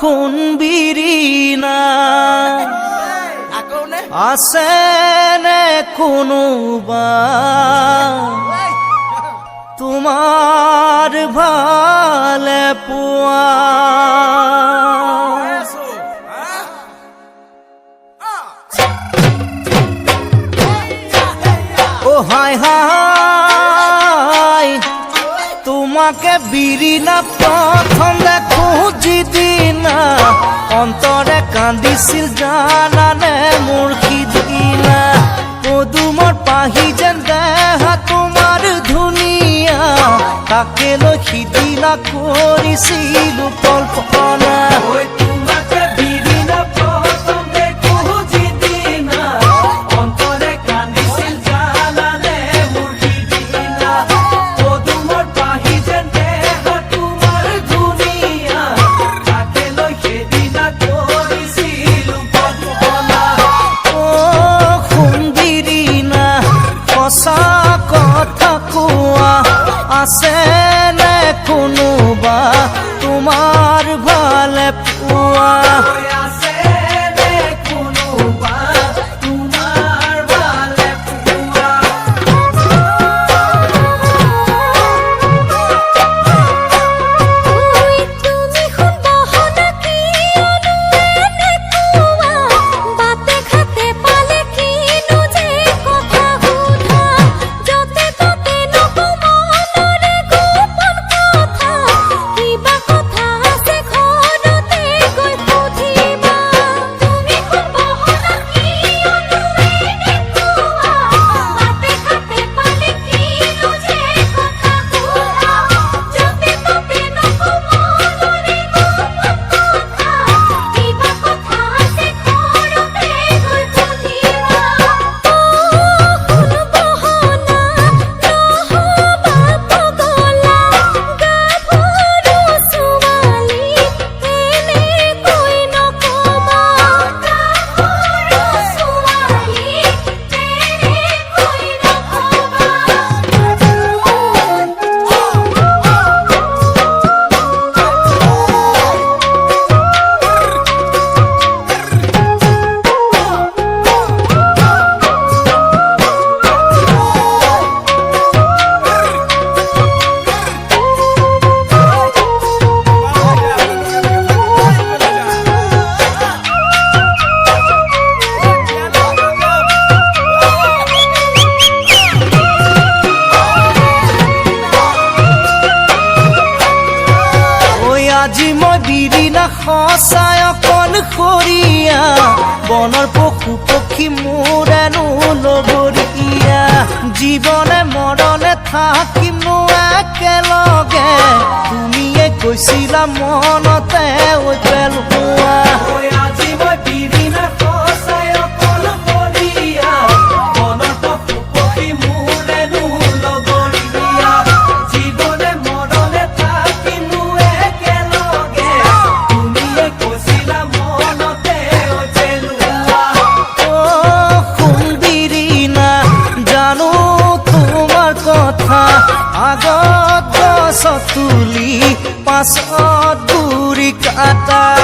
সোণবিৰিনা আছেনে কোনোবা তোমাৰ ভালে পোৱা ও হাই হাই তোমাকে বিৰিনা প্ৰথম দেখো যিদিনা অন্তৰে কান্দিছিল জানানে মোৰ সিদিনা পদুমৰ পাহি যেন দেহা তোমাৰ ধুনীয়া তাকে লৈ সিদিনা কৰিছিলো কল্পনা আছেনে কোনোবা তোমাৰ ভালে পোৱা আজি মই বিৰিনা সঁচাই অকলশৰীয়া বনৰ পশু পক্ষী মোৰেনো লগৰীয়া জীৱনে মৰণে থাকিমনো একেলগে তুমিয়ে কৈছিলা মনতে ঐ পেলোৱা আজি মই বিৰিনা সঁচাই অকলশৰীয়া বনৰ পশু পক্ষী মোৰেনো লগৰীয়া জীৱনে মৰণে থাকিমনো আগত গছ তুলি পাছত গুৰি কাটা